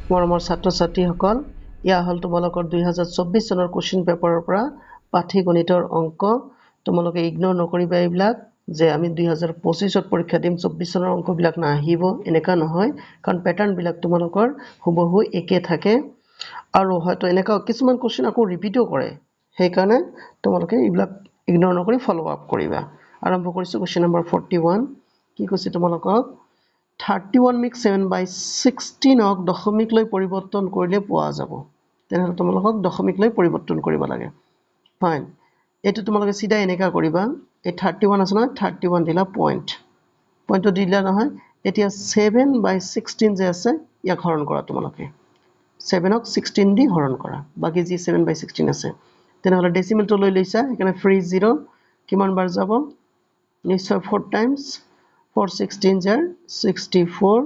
মৰমৰ ছাত্ৰ-ছাত্ৰীসকল ইয়া হল তোমালোকৰ 2024 চনৰ কোশ্চেন পেপাৰৰ পৰা পাঠ্যগণিতৰ অংক তোমালোকে ইগনোৰ নকৰিবা এইবিলাক যে আমি 2025ত পৰীক্ষা দিম 24 চনৰ অংকবিলাক নাহিব এনেকা নহয় কাৰণ প্যাটাৰ্ন বিলাক তোমালোকৰ হুবহু একে থাকে আৰু হয়তো এনেকা কিছুমান কোশ্চেন আকৌ ৰিপিটও কৰে সেই কাৰণে তোমালোকে এইবিলাক ইগনোৰ নকৰি ফলো আপ কৰিবা আৰম্ভ কৰিছো কোশ্চেন নম্বৰ 41 কি কৈছে তোমালোকক 31 মিক 7/16 ক দশমিক লৈ পৰিৱৰ্তন কৰিলে পোৱা যাব তেনেহলে তোমালোকক দশমিক লৈ পৰিৱৰ্তন কৰিব লাগে ফাইন এটো তোমালোকে সিধা এনেকা কৰিবা এই 31 আছে না 31 দিলা পইণ্টটো দিলা নহয় এতিয়া 7/16 যে আছে ইয়াক হৰণ কৰা তোমালোকে 7 ক 16 দি হৰণ কৰা বাকি যি 7/16 আছে তেনেহলে ডেসিমেলটো লৈ লৈছা এখানে ফ্ৰী 0 কিমান বাৰ যাব নিশ্চয় 4 টাইমস 4 16 jar 64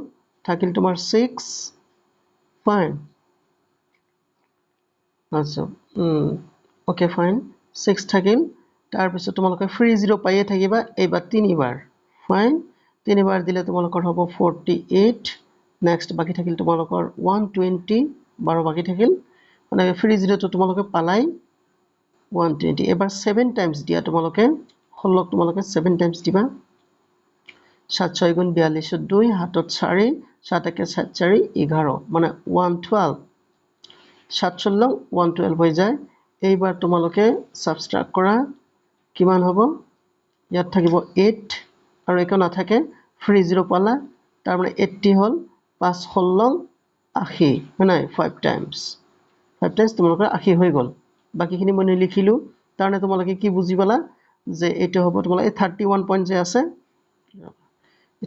থাকিল তোমার 6 ফাইন আচ্ছা ওকে ফাইন 6 থাকিল তার পিছত তোমালোকে ফ্ৰী 0 পাইয়ে থাকিবা এইবাৰ তিনিবাৰ ফাইন তিনিবাৰ দিলে তোমালোকৰ হ'ব 48 নেক্সট বাকি থাকিল তোমালোকৰ 120 বাৰ বাকি থাকিল মানে ফ্ৰী 0 তো তোমালোকে পালাই 120 এবাৰ 7 টাইমস দিয়া তোমালোকে 16 তোমালোকে 7 টাইমস দিবা 7 6 গুণ 42 2 হাতত 4 7 একে 7 4 11 মানে 112 7 16 112 হৈ যায় এইবাৰ তোমালোকে সাবট্ৰাক্ট কৰা কিমান হ'ব ইয়াত থাকিব 8 আৰু একো না থাকে ফ্ৰী 0 পালা তাৰ মানে 80 হল 5 16 80 হয় 5 টাইমস তোমালোকৰ 80 হৈ গল বাকিখিনি মই লিখিলো তাৰনে তোমালোকে কি বুজি পালা যে এটো হ'ব তোমালোকে 31 পইণ্ট যে আছে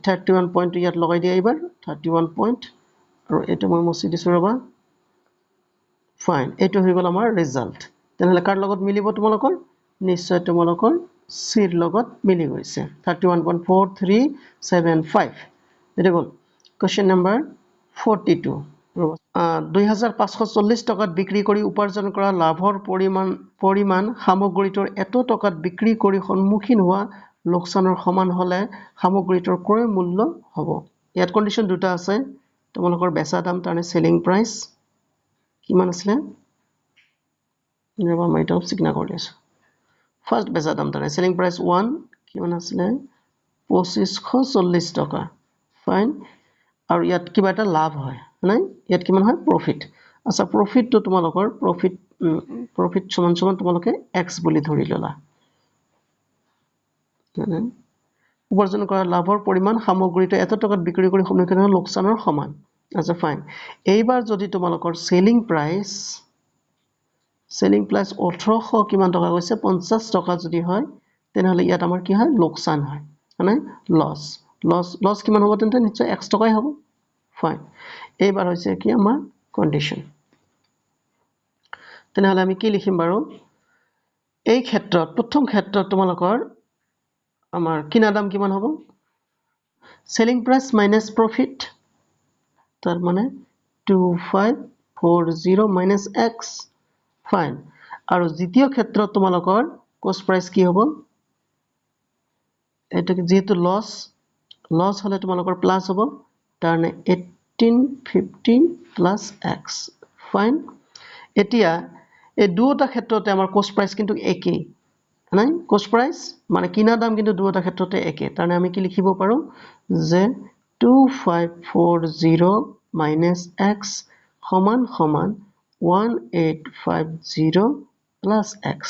31 পইণ্ট ইয়াত লগাই দিয়া এবাৰ 31 পইণ্ট আৰু এটো মই মুছি দিছো ৰবা ফাইন এটো হৈ গল আমাৰ ৰিজাল্ট তেনেহলে কাৰ লগত মিলিব তোমালোকৰ নিশ্চয় তোমালোকৰ সিৰ লগত মিলি গৈছে 31.4375 এটা গল কোশ্চেন নম্বৰ 42 2540 টকাত বিক্ৰী কৰি উপাৰ্জন কৰা লাভৰ পৰিমাণ সামগ্ৰীটোৰ এত টকাত বিক্ৰী কৰি সন্মুখীন হোৱা লোকসানৰ সমান হলে সামগ্ৰীটোৰ ক্ৰয় মূল্য হ'ব ইয়াত কন্ডিশন দুটা আছে তোমালোকৰ বেচা দাম তাৰনে সেলিং প্ৰাইস কিমান আছিল নেবা মই টপ সিগনা কৰি আছো ফাৰ্স্ট বেচা দাম তাৰনে সেলিং প্ৰাইস 1 কিমান আছিল 2540 টকা ফাইন আৰু ইয়াত কিবা এটা লাভ হয় নাই ইয়াত কিমান হয় প্ৰফিট আচ্ছা প্ৰফিট তো তোমালোকৰ প্ৰফিট সমান তোমালোকে x বুলি ধৰি ললা উপাৰ্জন কৰা লাভৰ পৰিমাণ সামগ্ৰীটো এত টকাত বিক্ৰী কৰি সন্মুখীন হোৱা লোকসানৰ সমান আচ্ছা ফাইন এইবাৰ যদি তোমালোকৰ সেলিং প্ৰাইস 1800 কিমান টকা গৈছে 50 টকা যদি হয় তেনেহলে ইয়াত আমাৰ কি হয় লোকসান হয় মানে লস কিমান হ'ব তেন্তে নিশ্চয় x টকাই হ'ব ফাইন এইবাৰ হৈছে কি আমাৰ কন্ডিশন তেনেহলে আমি কি লিখিম বাৰু এই ক্ষেত্ৰত প্ৰথম ক্ষেত্ৰত তোমালোকৰ আমাৰ কিনা দাম কিমান হ'ব সেলিং প্ৰাইস মাইনাস প্ৰফিট তাৰ মানে 2540 মাইনাস x ফাইন আৰু দ্বিতীয় ক্ষেত্ৰত তোমালোকৰ কস্ট প্ৰাইস কি হ'ব এটা যেহেতু লস হলে তোমালোকৰ প্লাস হ'ব তাৰনে 1850 প্লাস x ফাইন এতিয়া এই দুটা ক্ষেত্ৰতে আমাৰ কস্ট প্ৰাইস কিন্তু একেই নাই কস্ট প্ৰাইস মানে কিনা দাম কিন্তু দুটা ক্ষেত্ৰতে একে তাৰনে আমি কি লিখিব পাৰো যে 2540 minus x সমান 1850 plus x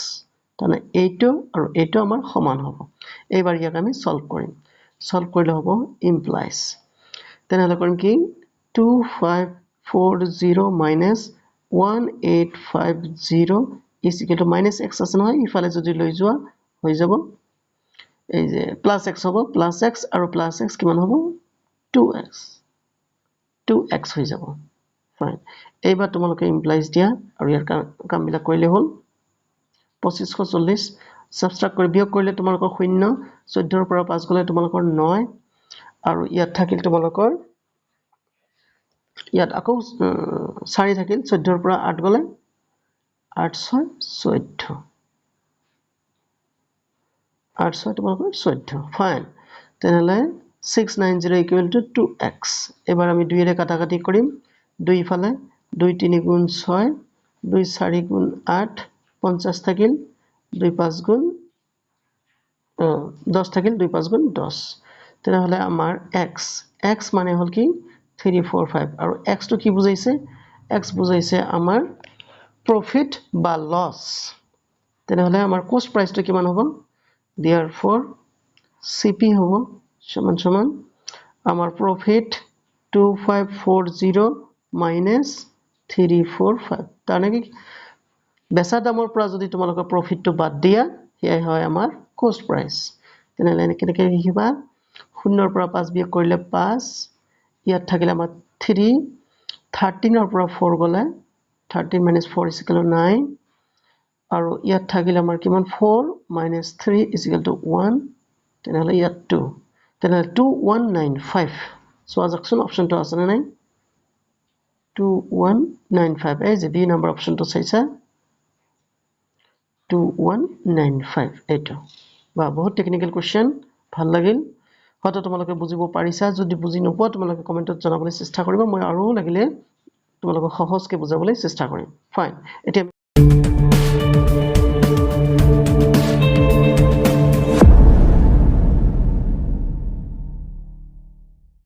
তাৰনে এইটো আৰু এইটো আমাৰ সমান হ'ব এইবাৰ ইয়াক আমি সলভ কৰিলে হ'ব implies তেনেহলে কৰিম কি 2540 minus 1850 is equal to minus x আছে নহয় ইফালে যদি লৈ যোৱা হৈ যাব এই যে প্লাস x হ'ব প্লাস x আৰু প্লাস x কিমান হ'ব 2x হৈ যাব ফাইন এইবাৰ তোমালোকে ইমপ্লাইজ দিয়া আৰু ইয়াৰ কামবিলাক কৰিলে হ'ল 2540 সাবট্ৰাক্ট কৰি বিয়োগ কৰিলে তোমালোকৰ 0 14 ৰ পৰা 5 গলে তোমালোকৰ 9 আৰু ইয়াত থাকিল তোমালোকৰ ইয়াত আকৌ 4 থাকিল 14 ৰ পৰা 8 গলে 8 6 14 8 6 তোমালোকৰ 14 ফাইন তেনেহলে 690 equal to 2x এবাৰ আমি 2 এৰে কাটাকাটি কৰিম 2 ইফালে 2 3 গুণ 6 2 4 গুণ 8 50 থাকিল 2 5 গুণ 10 থাকিল 2 5 গুণ 10 তেনেহলে আমাৰ x মানে হল কি 3 4 5 আৰু x টো কি বুজাইছে x বুজাইছে আমাৰ প্ৰফিট বা লস তেনেহলে আমাৰ কস্ট প্ৰাইসটো কিমান হ'ব therefore cp হ'ব সমান সমান আমাৰ প্ৰফিট 2540 minus 345 তানে কি বেচা দামৰ পৰা যদি তোমালোকৰ প্ৰফিটটো বাদ দিয়া হেই হয় আমাৰ কস্ট প্ৰাইস তেনেহলে কেনেকৈ লিখিবা 0 ৰ পৰা 5 বিয়োগ কৰিলে 5 ইয়াত থাকিলে আমাৰ 3 13 ৰ পৰা 4 গলে 13 minus 4 is equal to 9 আৰু ইয়াত থাকিলে আমাৰ কিমান 4 minus 3 is equal to 1 তেনেহলে ইয়াত 2 তেনেহলে 2195 সো আজকচোন অপশনটো আছে না নাই 2195 এই যে বি নাম্বার অপশনটো চাইছা 2195 এইটো বা বহুত টেকনিক্যাল কোশ্চেন ভাল লাগিল হয়তো তোমালোকে বুজিব পাৰিছা যদি বুজি নোপোৱা তোমালোকে কমেন্টত জনাবলৈ চেষ্টা কৰিবা মই আৰু লাগিলে তোমালোকক সহজকৈ বুজাবলৈ চেষ্টা কৰিম ফাইন এতিয়া